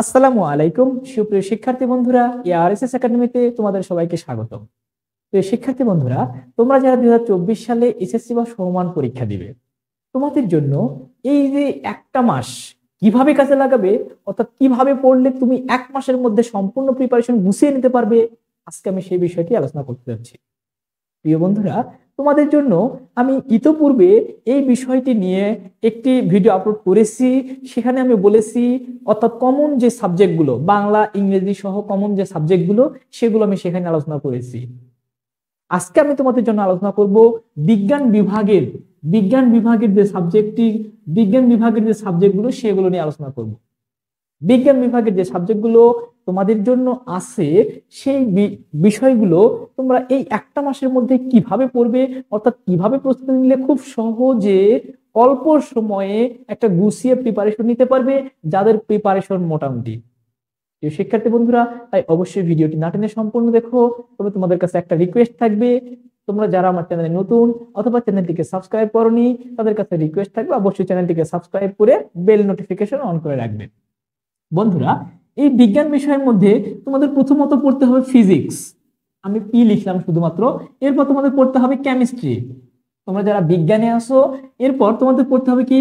আসসালামু আলাইকুম সুপ্রিয় শিক্ষার্থী বন্ধুরা, এআরএসএস একাডেমিতে তোমাদের সবাইকে স্বাগতম। প্রিয় শিক্ষার্থী বন্ধুরা, তোমরা যারা 2024 সালে এসএসসি বা সমমান পরীক্ষা দিবে, তোমাদের জন্য এই যে একটা মাস কিভাবে কাজে লাগাবে, অর্থাৎ কিভাবে পড়লে তুমি এক মাসের মধ্যে সম্পূর্ণ প্রিপারেশন গুছিয়ে নিতে পারবে, আজকে আমি সেই বিষয়টি আলোচনা করতে যাচ্ছি। প্রিয় বন্ধুরা, তোমাদের জন্য আমি ইতোপূর্বে এই বিষয়টি নিয়ে একটি ভিডিও আপলোড করেছি। সেখানে আমি বলেছি, অর্থাৎ কমন যে সাবজেক্টগুলো, বাংলা ইংরেজি সহ কমন যে সাবজেক্টগুলো, সেগুলো আমি সেখানে আলোচনা করেছি। আজকে আমি তোমাদের জন্য আলোচনা করব বিজ্ঞান বিভাগের যে সাবজেক্টগুলো সেগুলো নিয়ে আলোচনা করব। বিজ্ঞান বিভাগের যে সাবজেক্টগুলো তোমাদের জন্য আছে, সেই বিষয়গুলো তোমরা এই একটা মাসের মধ্যে কিভাবে পড়বে, অর্থাৎ কিভাবে প্রস্তুতি নিলে খুব সহজে অল্প সময়ে একটা গুছিয়ে প্রিপারেশন নিতে পারবে, যাদের প্রিপারেশন মোটামুটি। শিক্ষার্থী বন্ধুরা, তাই অবশ্যই ভিডিওটি না টেনে সম্পূর্ণ দেখো। তবে তোমাদের কাছে একটা রিকোয়েস্ট থাকবে, তোমরা যারা আমার চ্যানেলে নতুন অথবা চ্যানেলটিকে সাবস্ক্রাইব করোনি, তাদের কাছে রিকোয়েস্ট থাকবে অবশ্যই চ্যানেলটিকে সাবস্ক্রাইব করে বেল নোটিফিকেশন অন করে রাখবে। বন্ধুরা, এই বিজ্ঞান বিষয়ের মধ্যে তোমাদের প্রথমত পড়তে হবে ফিজিক্স, আমি পি লিখলাম শুধুমাত্র। এরপর তোমাদের পড়তে হবে কেমিস্ট্রি, তোমরা যারা বিজ্ঞানে আসো। এরপর তোমাদের পড়তে হবে কি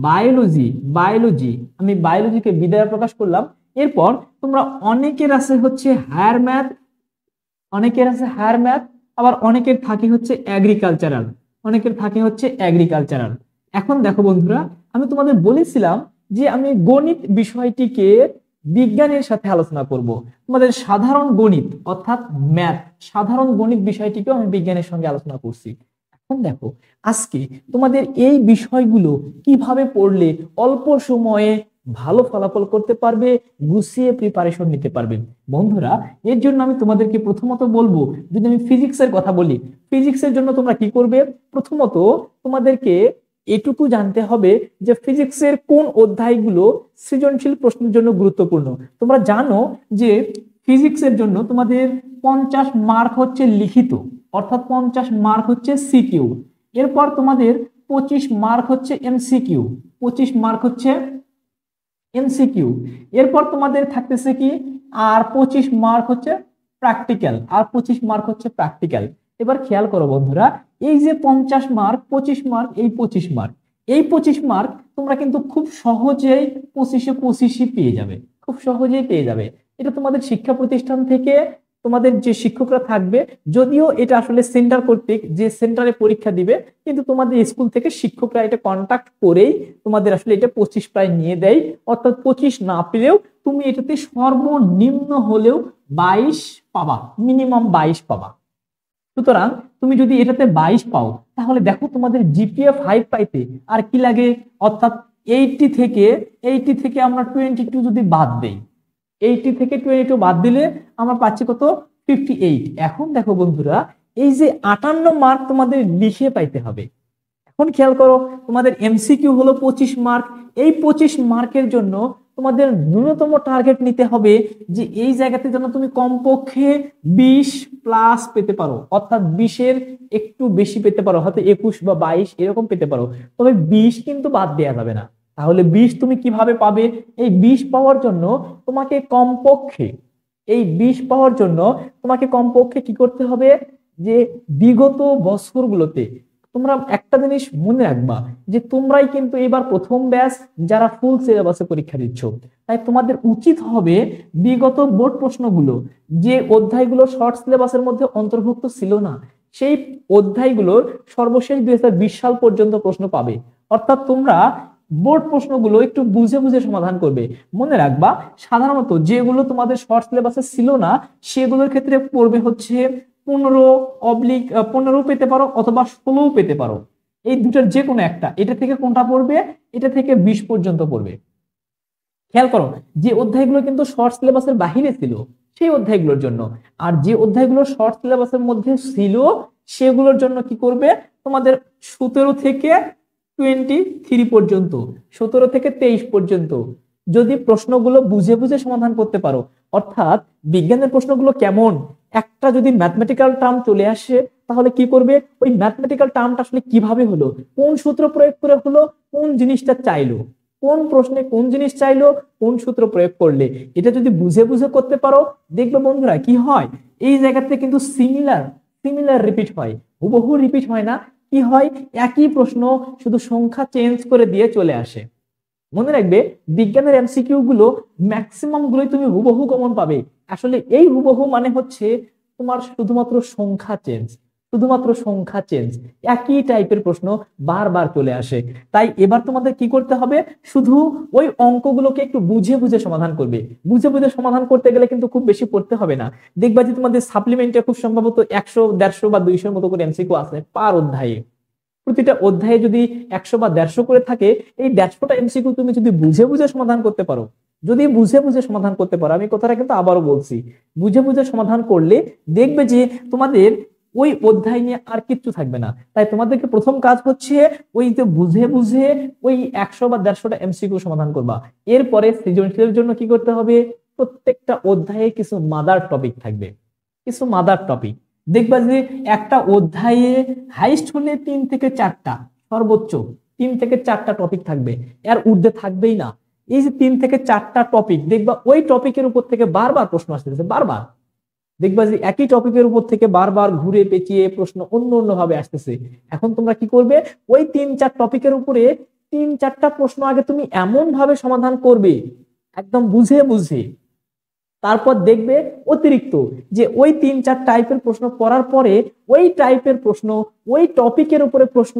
বায়োলজি, আমি বায়োলজিকে বিদায় প্রকাশ করলাম। এরপর তোমরা অনেকের আছে হচ্ছে হায়ার ম্যাথ, আবার অনেকের থাকে হচ্ছে এগ্রিকালচারাল। এখন দেখো বন্ধুরা, আমি তোমাদের বলেছিলাম যে আমি গণিত বিষয়টিকে বিজ্ঞানের সাথে আলোচনা করব। তোমাদের সাধারণ গণিত অর্থাৎ সাধারণ গণিত বিষয়টিকেও আমি বিজ্ঞানের সঙ্গে আলোচনা করছি। এখন দেখো, আজকে তোমাদের এই বিষয়গুলো কিভাবে পড়লে অল্প সময়ে ভালো ফলাফল করতে পারবে, গুছিয়ে প্রিপারেশন নিতে পারবে। বন্ধুরা, এর জন্য আমি তোমাদেরকে প্রথমত বলবো, যদি আমি ফিজিক্সের কথা বলি, ফিজিক্সের জন্য তোমরা কি করবে, প্রথমত তোমাদেরকে এটুকু জানতে হবে যে ফিজিক্সের কোন অধ্যায়গুলো সৃজনশীল প্রশ্নের জন্য গুরুত্বপূর্ণ। তোমরা জানো যে ফিজিক্সের জন্য তোমাদের 50 মার্ক হচ্ছে লিখিত, অর্থাৎ 50 মার্ক হচ্ছে সিকিউ। এরপর তোমাদের 25 মার্ক হচ্ছে এমসিকিউ। এরপর তোমাদের থাকতেছে কি, আর 25 মার্ক হচ্ছে প্র্যাকটিক্যাল। এবার খেয়াল করো বন্ধুরা, এই যে 50 মার্ক 25 মার্ক, এই 25 মার্ক তোমরা কিন্তু খুব সহজেই 25 পেয়ে যাবে। এটা তোমাদের শিক্ষা প্রতিষ্ঠান থেকে তোমাদের যে শিক্ষকরা থাকবে, যদিও এটা আসলে সেন্টার কর্তৃক যে সেন্টারে পরীক্ষা দিবে, কিন্তু তোমাদের স্কুল থেকে শিক্ষকরা এটা কন্টাক্ট করেই তোমাদের আসলে এটা 25 প্রায় নিয়ে দেয়। অর্থাৎ 25 না পেলেও তুমি এটাতে সর্বনিম্ন হলেও 22 পাবা, মিনিমাম 22 পাবা। সুতরাং তুমি যদি এটাতে 22 পাও, তাহলে দেখো তোমাদের জিপিএ 5 পাইতে আর কি লাগে, অর্থাৎ 80 থেকে আমরা 22 যদি বাদ দেই, 80 থেকে 22 বাদ দিলে আমরা পাচ্ছি কত, 58। এখন দেখো বন্ধুরা, এই যে 58 মার্ক তোমাদের লিখে পাইতে হবে। এখন খেয়াল করো, তোমাদের এমসিকিউ হলো 25 মার্ক। এই 25 মার্কের জন্য তোমাদের ন্যূনতম টার্গেট নিতে হবে যে এই জায়গাতে যেন তুমি কমপক্ষে 20 প্লাস পেতে পারো, অর্থাৎ 20-এর একটু বেশি পেতে পারো, হয়তো 21 বা 22 এরকম পেতে পারো। তবে 20 কিন্তু বাদ দেওয়া যাবে না। তাহলে 20 তুমি কিভাবে পাবে, এই 20 পাওয়ার জন্য তোমাকে কমপক্ষে কি করতে হবে, যে বিগত বছরগুলোতে তোমরা একটা জিনিস মনে রাখবা, যে তোমরাই কিন্তু এবার প্রথম ব্যাচ যারা ফুল সিলেবাসে পরীক্ষা দিচ্ছ। তাই তোমাদের উচিত হবে বিগত বোর্ড প্রশ্নগুলো, যে অধ্যায়গুলো শর্ট সিলেবাসের মধ্যে অন্তর্ভুক্ত ছিল না, সেই অধ্যায়গুলোর সর্বশেষ 2020 সাল পর্যন্ত প্রশ্ন পাবে। অর্থাৎ তোমরা বোর্ড প্রশ্নগুলো একটু বুঝে বুঝে সমাধান করবে। মনে রাখবা, সাধারণত যেগুলো তোমাদের শর্ট সিলেবাসে ছিল না, সেগুলোর ক্ষেত্রে পড়বে হচ্ছে 15 পেতে পারো অথবা 16 পেতে পারো, এই দুটার যে কোনো একটা। এটা থেকে কোনটা পড়বে, এটা থেকে 20 পর্যন্ত পড়বে। খেয়াল করো, যে অধ্যায়গুলো কিন্তু শর্ট সিলেবাসের বাহিরে ছিল সেই অধ্যায়গুলোর জন্য, আর যে অধ্যায়গুলো শর্ট সিলেবাসের মধ্যে ছিল সেগুলোর জন্য কি করবে, তোমাদের 17 থেকে 23 পর্যন্ত, 17 থেকে 23 পর্যন্ত যদি প্রশ্নগুলো বুঝে বুঝে সমাধান করতে পারো। অর্থাৎ বিজ্ঞানের প্রশ্নগুলো কেমন, একটা যদি ম্যাথমেটিক্যাল টার্ম চলে আসে, তাহলে কি করবে, ওই ম্যাথমেটিক্যাল টার্মটা আসলে কিভাবে হলো, কোন সূত্র প্রয়োগ করে হলো, কোন জিনিসটা চাইলো, কোন প্রশ্নে কোন জিনিস চাইলো, কোন সূত্র প্রয়োগ করলে। এটা যদি বুঝে বুঝে করতে পারো, দেখবে বন্ধুরা কি হয়, এই জায়গাতে কিন্তু সিমিলার সিমিলার রিপিট হয়, হুবহু রিপিট হয় না। কি হয়, একই প্রশ্ন শুধু সংখ্যা চেঞ্জ করে দিয়ে চলে আসে। মনে রাখবে বিজ্ঞানের এমসিকিউ গুলো ম্যাক্সিমাম গুলোই তুমি হুবহু কমন পাবে। আসলে এই হুবহু মানে হচ্ছে তোমার শুধুমাত্র সংখ্যা চেঞ্জ, শুধুমাত্র সংখ্যা চেঞ্জ, একই টাইপের প্রশ্ন বারবার চলে আসে। তাই এবার তোমাদের কি করতে হবে, শুধু ওই অঙ্কগুলোকে একটু বুঝে বুঝে সমাধান করবে। বুঝে বুঝে সমাধান করতে গেলে কিন্তু খুব বেশি পড়তে হবে না। দেখবা যে তোমাদের সাপ্লিমেন্টে খুব সম্ভবত 100, 150 বা 200 মতো করে এমসিকিউ আছে পার অধ্যায়ে। প্রতিটা অধ্যায়ে যদি 100 বা 150 করে থাকে, এই 150টা এমসিকিউ তুমি যদি বুঝে বুঝে সমাধান করতে পারো, যদি বুঝে বুঝে সমাধান করতে পারো, আমি কথাটা কিন্তু আবারও বলছি, বুঝে বুঝে সমাধান করলে দেখবে যে তোমাদের ওই অধ্যায় নিয়ে আর কিচ্ছু থাকবে না। তাই তোমাদেরকে প্রথম কাজ হচ্ছে ওই যে বুঝে বুঝে ওই 100 বা 150টা এমসিকিউ সমাধান করবা। এরপরে সৃজনশীলের জন্য কি করতে হবে, প্রত্যেকটা অধ্যায়ে কিছু মাদার টপিক থাকবে, কিছু মাদার টপিক। দেখবা যে একটা অধ্যায়ে হাইস্ট হলে 3 থেকে 4টা, সর্বোচ্চ 3 থেকে 4টা টপিক থাকবে, এর ঊর্ধ্বে থাকবেই না। এই যে 3 থেকে 4টা টপিক, দেখবা ওই টপিকের উপর থেকে বারবার প্রশ্ন আসতেছে, বারবার দেখবা যে একই টপিকের উপর থেকে বারবার ঘুরে পেঁচিয়ে প্রশ্ন অন্য অন্য ভাবে আসতেছে। এখন তোমরা কি করবে, ওই 3-4 টপিকের উপরে 3-4টা প্রশ্ন আগে তুমি এমন ভাবে সমাধান করবে, একদম বুঝে বুঝে। তারপর দেখবে অতিরিক্ত যে ওই 3-4 টাইপের প্রশ্ন পড়ার পরে ওই টাইপের প্রশ্ন, ওই টপিকের উপরে প্রশ্ন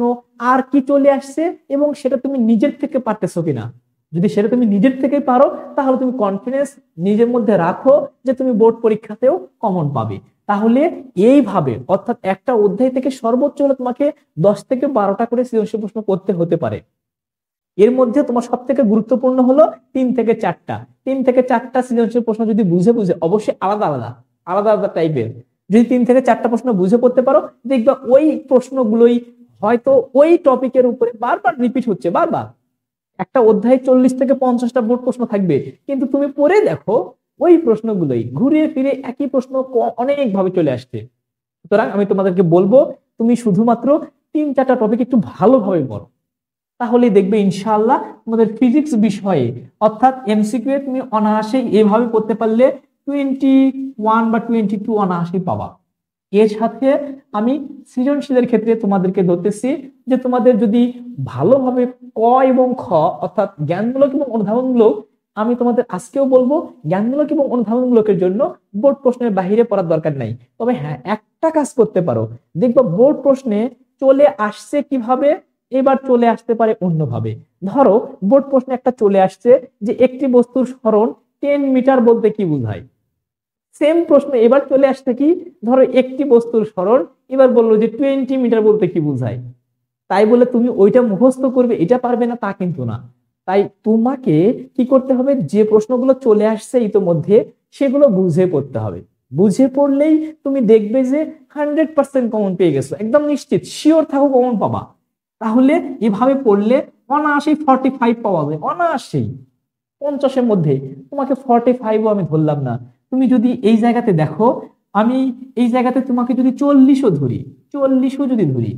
আর কি চলে আসছে, এবং সেটা তুমি নিজের থেকে পারতেছো কিনা। যদি সেটা তুমি নিজের থেকে পারো, তাহলে তুমি কনফিডেন্স নিজের মধ্যে রাখো যে তুমি বোর্ড পরীক্ষাতেও কমন পাবে। তাহলে এইভাবে, অর্থাৎ একটা অধ্যায় থেকে সর্বোচ্চ হলে তোমাকে 10 থেকে 12টা করে সৃজনশীল প্রশ্ন করতে হতে পারে। এর মধ্যে তোমার সব থেকে গুরুত্বপূর্ণ হলো 3 থেকে 4টা, 3 থেকে 4টা সৃজনশীল প্রশ্ন যদি বুঝে বুঝে, অবশ্যই আলাদা আলাদা আলাদা আলাদা টাইপের, যদি 3 থেকে 4টা প্রশ্ন বুঝে করতে পারো, দেখবা ওই প্রশ্নগুলোই হয়তো ওই টপিকের উপরে বারবার রিপিট হচ্ছে, বারবার। একটা অধ্যায়ে 40 থেকে 50টা বোর্ড প্রশ্ন থাকবে, কিন্তু তুমি পড়ে দেখো ওই প্রশ্নগুলোই ঘুরে ফিরে একই প্রশ্ন অনেক ভাবে চলে আসছে। সুতরাং আমি তোমাদেরকে বলবো, তুমি শুধুমাত্র 3-4টা টপিক একটু ভালোভাবে পড়ো, তাহলে দেখবে ইনশাআল্লাহ তোমাদের ফিজিক্স বিষয়ে, অর্থাৎ এমসিকিউ তুমি অনায়াসেই এভাবে করতে পারলে 21 বা 22 অনায়াসেই পাবা। এর সাথে আমি সৃজনশীলের ক্ষেত্রে তোমাদেরকে ধরতেছি যে তোমাদের যদি ভালোভাবে ক এবং খ, অর্থাৎ জ্ঞানমূলক এবং অনুধাবনমূলক, আমি তোমাদের আজকেও বলবো জ্ঞানমূলক এবং অনুধাবনমূলকের জন্য বোর্ড প্রশ্নের বাহিরে পড়ার দরকার নাই। তবে হ্যাঁ, একটা কাজ করতে পারো, দেখবা বোর্ড প্রশ্নে চলে আসছে কিভাবে, এবার চলে আসতে পারে অন্যভাবে। ধরো বোর্ড প্রশ্নে একটা চলে আসছে যে একটি বস্তুর সরণ 10 মিটার বলতে কি বোঝায়। সেম প্রশ্ন এবার চলে আসছে কি, ধরো একটি বস্তুর সরণ, এবার বললো যে 20 মিটার বলতে কি বোঝায়। তাই বলে তুমি ওইটা মুখস্থ করবে, এটা পারবে না তা কিন্তু না। তাই তোমাকে কি করতে হবে, যে প্রশ্নগুলো চলে আসছে ইতোমধ্যে সেগুলো বুঝে পড়তে হবে। বুঝে পড়লেই তুমি দেখবে যে 100% কমন পেয়ে গেছো, একদম নিশ্চিত, শিওর থাকো কমন পাবা। তাহলে এভাবে পড়লে অনায়াসেই 45 পাওয়া যায়, অনায়াসেই 50-এর মধ্যে। তোমাকে 45ও আমি ধরলাম না, তুমি যদি এই জায়গাতে দেখো, আমি এই জায়গাতে তোমাকে যদি 40ও ধরি, 40ও যদি ধরি,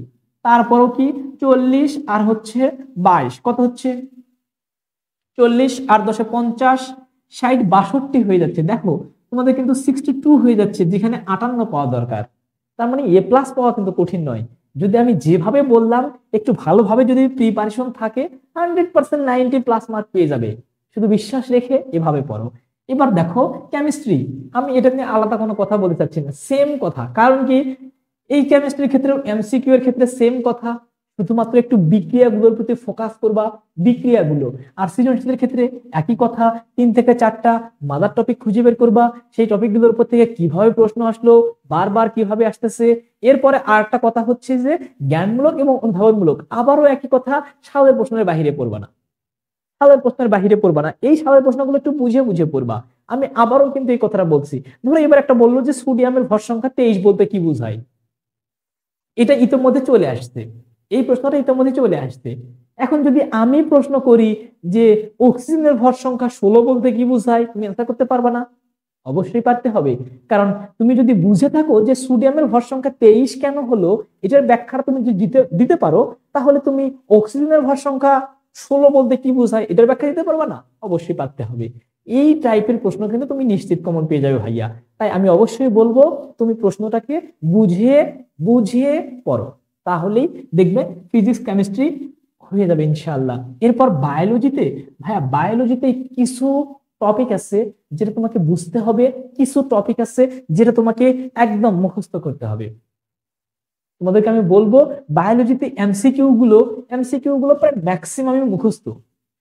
তারপরও কি 40 আর হচ্ছে 22, কত হচ্ছে 40 আর 10-এ 50, 60, 62 হয়ে যাচ্ছে। দেখো তোমাদের কিন্তু 62 হয়ে যাচ্ছে, যেখানে 58 পাওয়া দরকার। তার মানে এ প্লাস পাওয়া কিন্তু কঠিন নয়। যদি আমি যেভাবে বললাম একটু ভালোভাবে যদি প্রিপারেশন থাকে, 100% 90+ মার্ক পেয়ে যাবে। শুধু বিশ্বাস রেখে এভাবে পড়ো। এবার দেখো কেমিস্ট্রি, আমি এটা নিয়ে আলাদা কোনো কথা বলতে চাচ্ছি না, সেম কথা। কারণ কি, এই কেমিস্ট্রির ক্ষেত্রেও এমসিকিউ এর ক্ষেত্রে সেম কথা, শুধুমাত্র একটু বিক্রিয়াগুলোর প্রতি ফোকাস করবা, বিক্রিয়াগুলো। আর সৃজনশীলের ক্ষেত্রে একই কথা, 3 থেকে 4টা মাদার টপিক খুঁজে বের করবা, সেই টপিকগুলোর উপর থেকে কিভাবে প্রশ্ন আসলো, বারবার কিভাবে আসতেছে। এরপরে আরেকটা কথা হচ্ছে যে জ্ঞানমূলক এবং অনুধাবনমূলক, আবারও একই কথা, সালের প্রশ্নের বাহিরে পড়বা না, সালের প্রশ্নের বাহিরে পড়বা না, এই সালের প্রশ্নগুলো একটু বুঝে বুঝে পড়বা। আমি আবারও কিন্তু এই কথাটা বলছি। ধরো এবার একটা বললো যে সোডিয়ামের ভর সংখ্যা 23 বলতে কি বোঝায়, এটা ইতিমধ্যে চলে আসছে, এই প্রশ্নটা ইতিমধ্যে চলে আসছে। এখন যদি আমি প্রশ্ন করি যে অক্সিজেনের ভর সংখ্যা 16 বলতে কি বোঝায়, তুমি অ্যান্সার করতে পারবা না? অবশ্যই পারতে হবে, কারণ তুমি যদি বুঝে থাকো যে সোডিয়ামের ভর সংখ্যা 23 কেন হলো, এটার ব্যাখ্যা তুমি যদি দিতে পারো, তাহলে তুমি অক্সিজেনের ভর সংখ্যা 16 বলতে কি বোঝায় এটার ব্যাখ্যা দিতে পারবা না? অবশ্যই পারতে হবে। এই টাইপের প্রশ্ন কিন্তু তুমি নিশ্চিত কমন পেয়ে যাবে ভাইয়া। তাই আমি অবশ্যই বলবো তুমি প্রশ্নটাকে বুঝিয়ে বুঝিয়ে পড়ো, তাহলেই দেখবে ফিজিক্স কেমিস্ট্রি হয়ে যাবে ইনশাআল্লাহ। এরপর বায়োলজিতে, ভাইয়া বায়োলজিতে কিছু টপিক আছে যেটা তোমাকে বুঝতে হবে, কিছু টপিক আছে যেটা তোমাকে একদম মুখস্থ করতে হবে। তোমাদেরকে আমি বলবো বায়োলজিতে এমসিকিউ গুলো প্রায় ম্যাক্সিমামই মুখস্থ।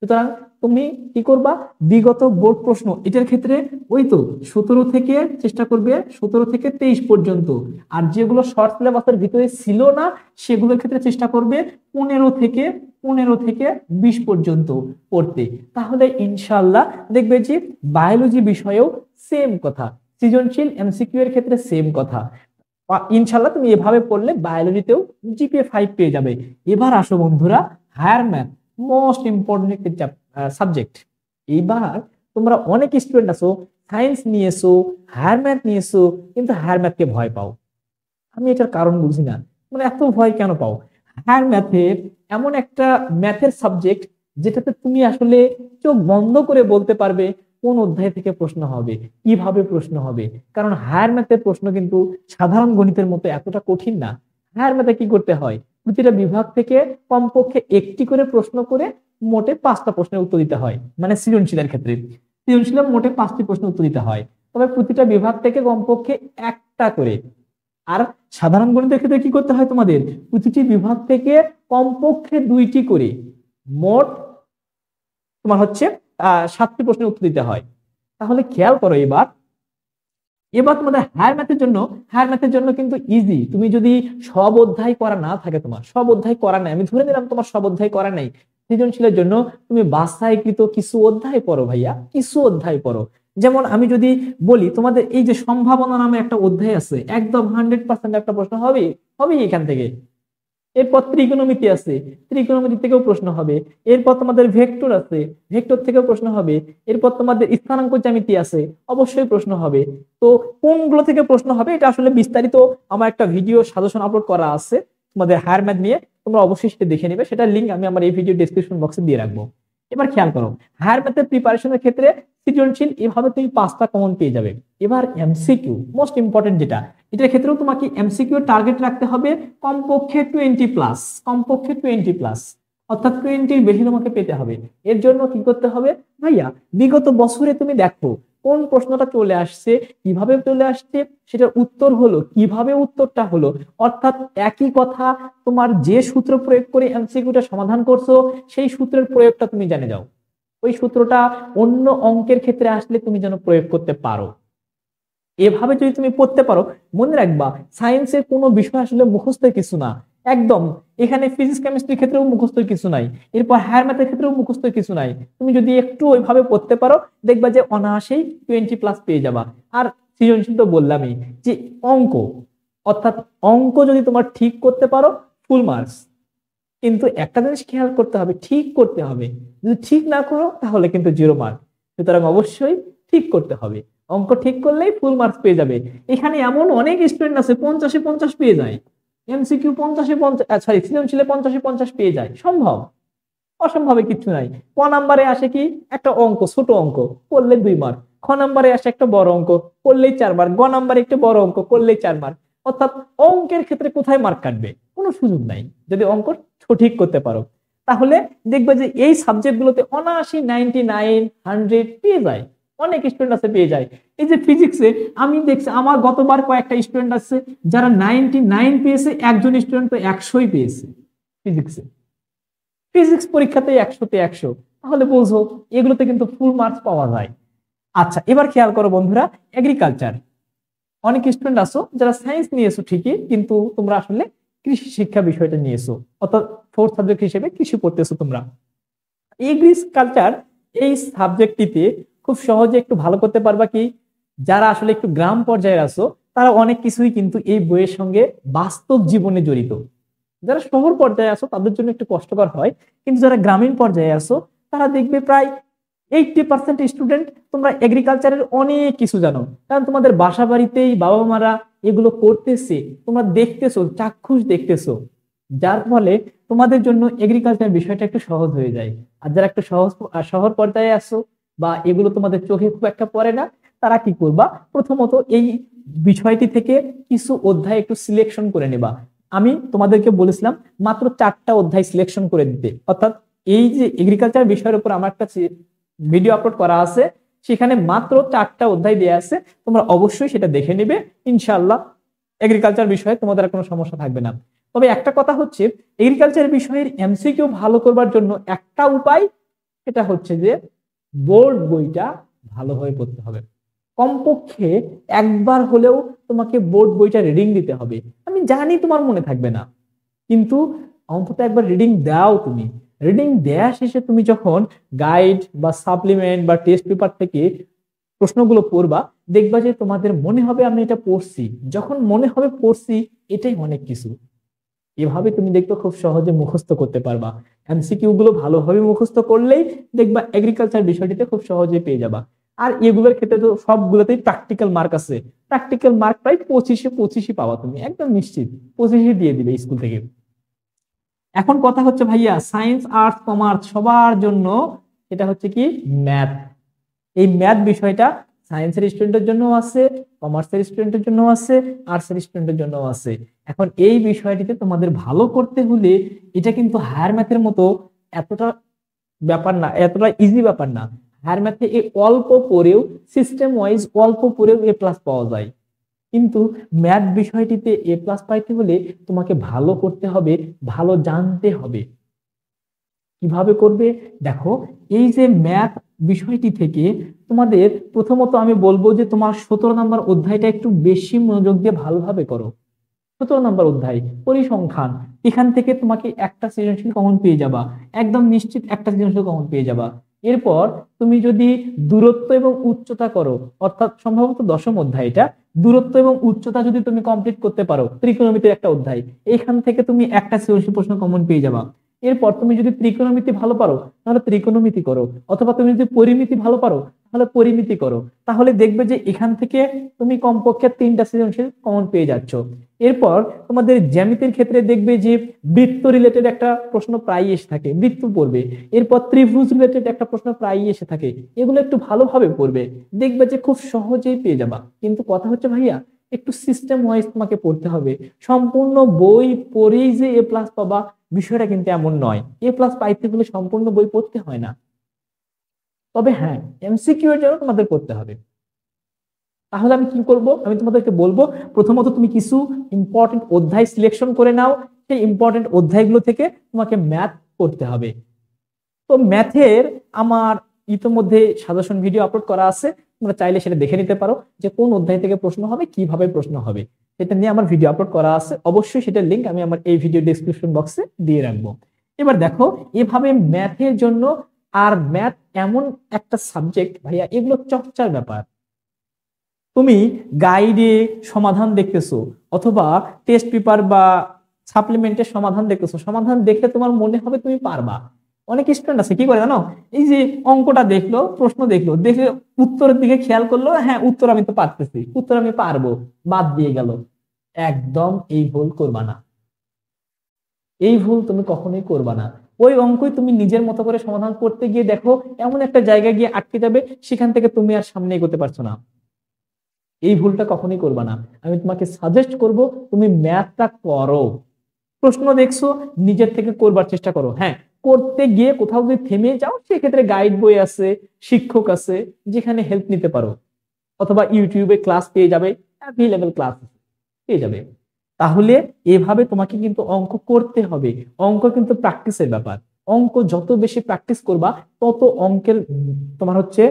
সুতরাং তুমি কি করবা, বিগত বোর্ড প্রশ্ন এটার ক্ষেত্রে ওই তো 17 থেকে চেষ্টা করবে 17 থেকে 23 পর্যন্ত, আর যেগুলো শর্ট সিলেবাসের ভিতরে ছিল না সেগুলোর ক্ষেত্রে চেষ্টা করবে 15 থেকে 20 পর্যন্ত পড়তে। তাহলে ইনশাআল্লাহ দেখবে যে বায়োলজি বিষয়েও সেম কথা, সৃজনশীল এমসিকিউ এর ক্ষেত্রে সেম কথা। ইনশাল্লাহ তুমি এভাবে পড়লে বায়োলজিতেও জিপিএ 5 পেয়ে যাবে। এবার আসো বন্ধুরা, হায়ার ম্যাথ মোস্ট ইম্পর্টেন্ট একটি সাবজেক্ট। এবার তোমরা অনেক স্টুডেন্ট আছো সায়েন্স নিয়েছো, হায়ার ম্যাথ নিয়েছো, কিন্তু হায়ার ম্যাথকে ভয় পাও। আমি এটার কারণ বুঝি না, মানে এত ভয় কেন পাও? হায়ার ম্যাথের এমন একটা ম্যাথের সাবজেক্ট যেটাতে তুমি আসলে চোখ বন্ধ করে বলতে পারবে কোন অধ্যায় থেকে প্রশ্ন হবে, কিভাবে প্রশ্ন হবে। কারণ হায়ার ম্যাথের প্রশ্ন কিন্তু সাধারণ গণিতের মতো এতটা কঠিন না। হায়ার ম্যাথে কি করতে হয়, প্রতিটা বিভাগ থেকে কমপক্ষে একটি করে প্রশ্ন করে মোটে 5টা প্রশ্নের উত্তর দিতে হয়। মানে সৃজনশীলের ক্ষেত্রে সৃজনশীলের মোটে 5টি প্রশ্ন উত্তর দিতে হয়, তবে প্রতিটা বিভাগ থেকে কমপক্ষে একটা করে। আর সাধারণ গণিতের ক্ষেত্রে কি করতে হয়, তোমাদের প্রতিটি বিভাগ থেকে কমপক্ষে 2টি করে, মোট তোমার হচ্ছে 7টি প্রশ্নের উত্তর দিতে হয়। তাহলে খেয়াল করো, এবার এবার তোমাদের হায়ার ম্যাথের জন্য কিন্তু ইজি। তুমি যদি সব অধ্যায় করা না থাকে, তোমার সব অধ্যায় করা নাই, আমি ধরে নিলাম তোমার সব অধ্যায় করা নাই, সৃজনশীলের জন্য তুমি বাছাইকৃত কিছু অধ্যায় পড়ো ভাইয়া, কিছু অধ্যায় পড়ো। যেমন আমি যদি বলি তোমাদের এই যে সম্ভাবনা নামে একটা অধ্যায় আছে, একদম 100% একটা প্রশ্ন হবে হবে এখান থেকে। এরপর ত্রিকোণমিতি আছে, ত্রিকোণমিতি থেকেও প্রশ্ন হবে। এরপর তোমাদের ভেক্টর আছে, ভেক্টর থেকেও প্রশ্ন হবে। এরপর তোমাদের স্থানাঙ্ক জ্যামিতি আছে, অবশ্যই প্রশ্ন হবে। তো কোনগুলো থেকে প্রশ্ন হবে এটা আসলে বিস্তারিত আমার একটা ভিডিও সাজেশন আপলোড করা আছে তোমাদের হায়ার ম্যাথ নিয়ে, তোমরা অবশ্যই সেটা দেখে নিবে, সেটার লিঙ্ক আমি আমার এই ভিডিও ডেসক্রিপশন বক্সে দিয়ে রাখবো। এবার খেয়াল করো, হায়ার ম্যাথের প্রিপারেশনের ক্ষেত্রে সৃজনশীল এভাবে তুমি 5টা কমন পেয়ে যাবে। এবার এমসিকিউ মোস্ট ইম্পর্টেন্ট যেটা, এটার ক্ষেত্রেও তোমাকে এমসিকিউ টার্গেট রাখতে হবে কমপক্ষে 20+, কমপক্ষে 20+, অর্থাৎ 20-র বেশি তোমাকে পেতে হবে। এর জন্য কি করতে হবে ভাইয়া, বিগত বছরে তুমি দেখো কোন প্রশ্নটা চলে আসছে, কিভাবে চলে আসছে, সেটার উত্তর হলো কিভাবে, উত্তরটা হলো, অর্থাৎ একই কথা, তোমার যে সূত্র প্রয়োগ করে এমসিকিউটা সমাধান করছো সেই সূত্রের প্রয়োগটা তুমি জেনে যাও। ওই সূত্রটা অন্য অঙ্কের ক্ষেত্রে আসলে তুমি যেন প্রয়োগ করতে পারো। এভাবে যদি তুমি পড়তে পারো, মনে রাখবা সায়েন্সের কোনো বিষয় আসলে মুখস্থের কিছু না একদম। এখানে ফিজিক্স কেমিস্ট্রির ক্ষেত্রেও মুখস্থের কিছু নাই, এরপর হায়ার ম্যাথের ক্ষেত্রেও মুখস্থের কিছু নাই। তুমি যদি একটু ওইভাবে পড়তে পারো দেখবা যে অনায়াসেই 20+ পেয়ে যাবা। আর সৃজনশীল তো বললামই যে অঙ্ক, অর্থাৎ অঙ্ক যদি তোমার ঠিক করতে পারো ফুল মার্কস। কিন্তু একটা জিনিস খেয়াল করতে হবে, ঠিক করতে হবে, যদি ঠিক না করো তাহলে কিন্তু 0 মার্ক। সুতরাং অবশ্যই ঠিক করতে হবে, অঙ্ক ঠিক করলেই ফুল মার্কস পেয়ে যাবে। এখানে এমন অনেক স্টুডেন্ট আছে 50-এ 50 পেয়ে যায়, এমসিকিউ 50-এ 50, সরি সৃজনশীলে 50-এ 50 পেয়ে যায়, সম্ভব, অসম্ভবে কিছু নাই। ক নাম্বারে আসে কি একটা অঙ্ক, ছোট অঙ্ক করলে 2 মার্ক, খ নাম্বারে আসে একটা বড় অঙ্ক করলেই 4 মার্ক, গ নাম্বারে একটা বড় অঙ্ক করলেই 4 মার্ক। অর্থাৎ অঙ্কের ক্ষেত্রে কোথায় মার্ক কাটবে, কোনো সুযোগ নাই যদি অঙ্ক সঠিক করতে পারো। তাহলে দেখবে যে এই সাবজেক্ট গুলোতে অনায়াসি 99, 100 পেয়ে যায়, অনেক স্টুডেন্ট আছে পেয়ে যায়। এই যে ফিজিক্সে আমি দেখছি আমার গতবার কয়েকটা স্টুডেন্ট আছে যারা 99 পেয়েছে, একজন স্টুডেন্ট তো 100ই পেয়েছে ফিজিক্সে, ফিজিক্স পরীক্ষাতে 100-তে 100। তাহলে বুঝো এগুলোতে কিন্তু ফুল মার্কস পাওয়া যায়। আচ্ছা এবার খেয়াল করো বন্ধুরা, এগ্রিকালচার, অনেক স্টুডেন্ট আছো যারা সায়েন্স নিয়েছো ঠিকই, কিন্তু তোমরা আসলে কৃষি শিক্ষা বিষয়টা নিয়েছো, অর্থাৎ 4th সাবজেক্ট হিসেবে কৃষি পড়তেছো তোমরা। এগ্রিকালচার এই সাবজেক্টটিতে খুব সহজে একটু ভালো করতে পারবা কি, যারা আসলে একটু গ্রাম পর্যায়ে আছো তারা অনেক কিছুই কিন্তু এই বইয়ের সঙ্গে বাস্তব জীবনে জড়িত। যারা শহর পর্যায়ে আছো তাদের জন্য একটু কষ্টকর হয়, কিন্তু যারা গ্রামীণ পর্যায়ে আছো তারা দেখবে প্রায় 80% স্টুডেন্ট তোমরা এগ্রিকালচারের অনেক কিছু জানো, কারণ তোমাদের বাসা বাড়িতেই বাবা মারা এগুলো করতেছে, তোমরা দেখতেছো, চাক্ষুষ দেখতেছো, যার ফলে তোমাদের জন্য এগ্রিকালচার বিষয়টা একটু সহজ হয়ে যায়। আর যারা একটু শহর পর্যায়ে আসো বা এগুলো তোমাদের চোখে খুব একটা পড়ে না, তারা কি করবা, প্রথমত এই বিষয়টি থেকে কিছু অধ্যায় একটু সিলেকশন করে নেবা। আমি তোমাদেরকে বলেছিলাম মাত্র 4টা অধ্যায় সিলেকশন করে দিতে, অর্থাৎ এই যে এগ্রিকালচার বিষয়ের উপর আমার একটা ভিডিও আপলোড করা আছে, সেখানে মাত্র 4টা অধ্যায় দেওয়া আছে, তোমরা অবশ্যই সেটা দেখে নিবে। ইনশাআল্লাহ এগ্রিকালচার বিষয়ে তোমাদের কোনো সমস্যা থাকবে না। তবে একটা কথা হচ্ছে, এগ্রিকালচার বিষয়ের এমসিকিউ ভালো করবার জন্য একটা উপায়, সেটা হচ্ছে যে বোর্ড বইটা ভালোভাবে পড়তে হবে। কমপক্ষে একবার হলেও তোমাকে বোর্ড বইটা রিডিং দিতে হবে। আমি জানি তোমার মনে থাকবে না, কিন্তু অন্তত একবার রিডিং দাও। তুমি রিডিং দেয়া শেষে তুমি যখন গাইড বা সাপ্লিমেন্ট বা টেস্ট পেপার থেকে প্রশ্নগুলো পড়বা, দেখবা যে তোমাদের মনে হবে আমি এটা পড়ছি। যখন মনে হবে পড়ছি, এটাই অনেক কিছু। এভাবে তুমি দেখবে খুব সহজে মুখস্থ করতে পারবা। এমসিকিউ গুলো ভালোভাবে মুখস্থ করলেই দেখবা এগ্রিকালচার বিষয়টিতে খুব সহজে পেয়ে যাবা। আর এগুলোর ক্ষেত্রে তো সবগুলোতেই প্র্যাকটিক্যাল মার্ক আছে। প্র্যাকটিক্যাল মার্ক প্রায় 25-25 পাওয়া, তুমি একদম নিশ্চিত 25 দিয়ে দিবে স্কুল থেকে। এখন কথা হচ্ছে ভাইয়া, সায়েন্স আর্টস কমার্স সবার জন্য এটা হচ্ছে কি ম্যাথ। এই ম্যাথ বিষয়টা সায়েন্সের স্টুডেন্টের জন্য আছে, কমার্সের স্টুডেন্টের জন্য আছে, আর্টসের স্টুডেন্টের জন্য আছে। এখন এই বিষয়টিতে তোমাদের ভালো করতে হলে এটা কিন্তু হায়ার ম্যাথের মতো এতটা ব্যাপার না, এতটা ইজি ব্যাপার না। হায়ার ম্যাথে এই অল্প পড়েও, সিস্টেম ওয়াইজ অল্প পড়েও এ প্লাস পাওয়া যায়, কিন্তু ম্যাথ বিষয়টিতে এ প্লাস পাইতে হলে তোমাকে ভালো করতে হবে, ভালো জানতে হবে। কিভাবে করবে দেখো, এই যে ম্যাথ বিষয়টি থেকে তোমাদের প্রথমত আমি বলবো যে তোমার 17 নম্বর অধ্যায়টা একটু বেশি মনোযোগ দিয়ে ভালোভাবে করো। 17 নম্বর অধ্যায় পরিসংখ্যান, এখান থেকে তোমাকে একটা সৃজনশীল কমন পেয়ে যাবা, একদম নিশ্চিত একটা সৃজনশীল কমন পেয়ে যাবা। এরপর তুমি যদি দূরত্ব এবং উচ্চতা করো, অর্থাৎ সম্ভবত 10ম অধ্যায়টা, দূরত্ব এবং উচ্চতা যদি তুমি কমপ্লিট করতে পারো, ত্রিকোণমিতির একটা অধ্যায়, এখান থেকে তুমি একটা সৃজনশীল প্রশ্ন কমন পেয়ে যাবা। এরপর তুমি যদি ত্রিকোণমিতি ভালো পারো, তাহলে ত্রিকোণমিতি করো, অথবা তুমি যদি পরিমিতি ভালো পারো, তাহলে পরিমিতি করো। তাহলে দেখবে যে এখান থেকে তুমি কমপক্ষে 3টা সৃজনশীল কমন পেয়ে যাচ্ছ। এরপর তোমাদের জ্যামিতির ক্ষেত্রে দেখবে যে বৃত্ত রিলেটেড একটা প্রশ্ন প্রায় এসে থাকে, বৃত্ত পড়বে। এরপর ত্রিভুজ রিলেটেড একটা প্রশ্ন প্রায় এসে থাকে, এগুলো একটু ভালোভাবে পড়বে, দেখবে যে খুব সহজেই পেয়ে যাবা। কিন্তু কথা হচ্ছে ভাইয়া, একটু সিস্টেম ওয়াইজ তোমাকে পড়তে হবে। সম্পূর্ণ বই পড়েই যে এ প্লাস পাবা, বিষয়টা কিন্তু এমন নয়। এ প্লাস পাইতে হলে সম্পূর্ণ বই পড়তে হয় না। তবে হ্যাঁ, এমসিকিউ এর জন্য তোমাদের পড়তে হবে। তাহলে আমি কি করব, আমি তোমাদেরকে বলবো প্রথমত তুমি কিছু ইম্পর্টেন্ট অধ্যায় সিলেকশন করে নাও। সেই ইম্পর্টেন্ট অধ্যায়গুলো থেকে তোমাকে ম্যাথ করতে হবে। তো ম্যাথের আমার ইতিমধ্যে সাজেশন ভিডিও আপলোড করা আছে, তোমরা চাইলে সেটা দেখে নিতে পারো যে কোন অধ্যায় থেকে প্রশ্ন হবে, কিভাবে প্রশ্ন হবে, সেটা নিয়ে আমার ভিডিও আপলোড করা আছে। অবশ্যই সেটার লিংক আমি আমার এই ভিডিও ডেসক্রিপশন বক্সে দিয়ে রাখবো। এবার দেখো, এভাবে ম্যাথের জন্য, আর ম্যাথ এমন একটা সাবজেক্ট ভাইয়া, এগুলো চর্চার ব্যাপার। তুমি গাইডে সমাধান দেখতেছো, অথবা টেস্ট পেপার বা সাপ্লিমেন্টের সমাধান দেখতেছো, সমাধান দেখলে তোমার মনে হবে তুমি পারবা। অনেক স্টুডেন্ট আছে কি করে জানো, এই যে অঙ্কটা দেখলো, প্রশ্ন দেখলো, দেখে উত্তরের দিকে খেয়াল করলো, হ্যাঁ উত্তর আমি তো পারতেছি, উত্তর আমি পারবো, বাদ দিয়ে গেল। একদম এই ভুল করবা না, এই ভুল তুমি কখনোই করবা না। ওই অঙ্কই তুমি নিজের মতো করে সমাধান করতে গিয়ে দেখো এমন একটা জায়গায় গিয়ে আটকে যাবে, সেখান থেকে তুমি আর সামনে এগোতে পারছো না। এই ভুলটা কখনোই করবা না। আমি তোমাকে সাজেস্ট করব তুমি ম্যাথটা করো। প্রশ্ন দেখছো, নিজের থেকে করবার চেষ্টা করো। হ্যাঁ, করতে গিয়ে কোথাও যদি থেমে যাও, সেক্ষেত্রে গাইড বই আছে, শিক্ষক আছে, যেখানে হেল্প নিতে পারো, অথবা ইউটিউবে ক্লাস পেয়ে যাবে, অ্যাভেলেবল ক্লাস পেয়ে যাবে। তাহলে এভাবে তোমাকে কিন্তু অঙ্ক করতে হবে। অঙ্ক কিন্তু প্র্যাকটিসের ব্যাপার। অঙ্ক যত বেশি প্র্যাকটিস করবা, তত অঙ্কের তোমার হচ্ছে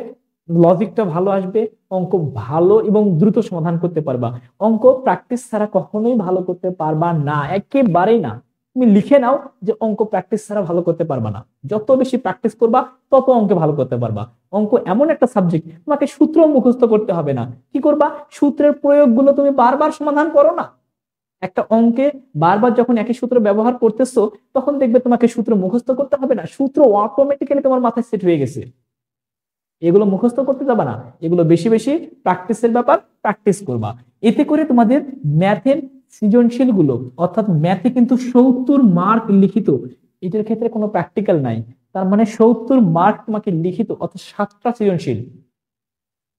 লজিকটা ভালো আসবে, অঙ্ক ভালো এবং দ্রুত সমাধান করতে পারবা। অঙ্ক প্র্যাকটিস ছাড়া কখনোই ভালো করতে পারবা না, একেবারেই না। তুমি লিখে নাও যে অঙ্ক প্র্যাকটিস ছাড়া ভালো করতে পারবা না। যত বেশি প্র্যাকটিস করবা, তত অঙ্কে ভালো করতে পারবা। অঙ্ক এমন একটা সাবজেক্ট, তোমাকে সূত্র মুখস্থ করতে হবে না। কি করবা, সূত্রের প্রয়োগগুলো তুমি বারবার সমাধান করো না। একটা অঙ্কে বারবার যখন একই সূত্র ব্যবহার করতেছো, তখন দেখবে তোমাকে সূত্র মুখস্থ করতে হবে না, সূত্র অটোমেটিক্যালি তোমার মাথায় সেট হয়ে গেছে। এগুলো মুখস্থ করতে যাবা না, এগুলো বেশি বেশি প্র্যাকটিসের ব্যাপার, প্র্যাকটিস করবা। এতে করে তোমাদের ম্যাথের সৃজনশীল গুলো অর্থাৎ ম্যাথে কিন্তু 70 মার্ক লিখিত, এটার ক্ষেত্রে কোনো প্র্যাকটিক্যাল নাই। তার মানে 70 মার্ক তোমাকে লিখিত অর্থাৎ 7টা সৃজনশীল।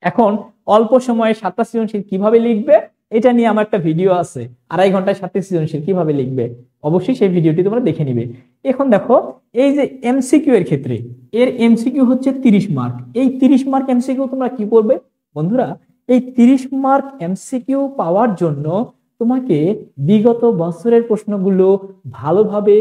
এখন অল্প সময়ে 7টা সৃজনশীল কিভাবে লিখবে এটা নিয়ে আমার একটা ভিডিও আছে, 2.5 ঘন্টায় 7টি সৃজনশীল কিভাবে লিখবে, অবশ্যই সেই ভিডিওটি তোমরা দেখে নিবে। এখন দেখো এই যে এমসিকিউ এর ক্ষেত্রে এর এমসিকিউ হচ্ছে 30 মার্ক। এই 30 মার্ক এমসিকিউ তোমরা কি করবে বন্ধুরা, এই 30 মার্ক এমসিকিউ পাওয়ার জন্য তোমাকে বিগত বছরের প্রশ্নগুলো ভালোভাবে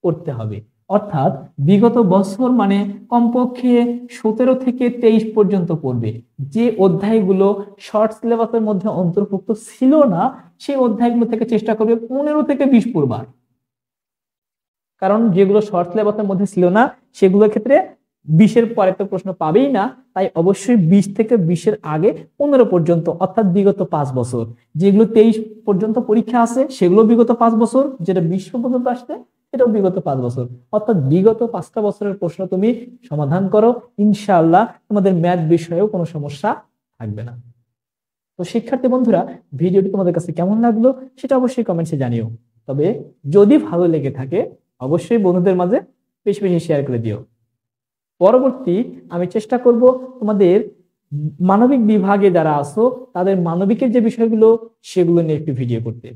করতে হবে। অর্থাৎ বিগত বছর মানে কমপক্ষে 17 থেকে 23 পর্যন্ত পড়বে। যে অধ্যায়গুলো শর্ট সিলেবাসের মধ্যে অন্তর্ভুক্ত ছিল না সেই অধ্যায়গুলো থেকে চেষ্টা করবে 15 থেকে 20 পড়বার, কারণ যেগুলো শর্ট সিলেবাসের মধ্যে ছিল না সেগুলোর ক্ষেত্রে 20-এর পরে তো প্রশ্ন পাবেই না, তাই অবশ্যই 20 থেকে 20-এর আগে 15 পর্যন্ত অর্থাৎ বিগত 5 বছর। যেগুলো 23 পর্যন্ত পরীক্ষা আছে সেগুলো বিগত 5 বছর, যেটা 20 পর্যন্ত আসছে এটাও বিগত 5 বছর, অর্থাৎ বিগত 5টা বছরের প্রশ্ন তুমি সমাধান করো, ইনশাআল্লাহ তোমাদের ম্যাথ বিষয়েও কোনো সমস্যা থাকবে না। তো শিক্ষার্থী বন্ধুরা, ভিডিওটি তোমাদের কাছে কেমন লাগলো সেটা অবশ্যই কমেন্টসে জানিও। তবে যদি ভালো লেগে থাকে অবশ্যই বন্ধুদের মাঝে বেশি বেশি শেয়ার করে দিও। পরবর্তী আমি চেষ্টা করব তোমাদের মানবিক বিভাগে যারা আছো তাদের মানবিকের যে বিষয়গুলো সেগুলো নিয়ে একটু ভিডিও করতে।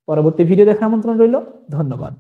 পরবর্তী ভিডিও দেখার আমন্ত্রণ রইল। ধন্যবাদ।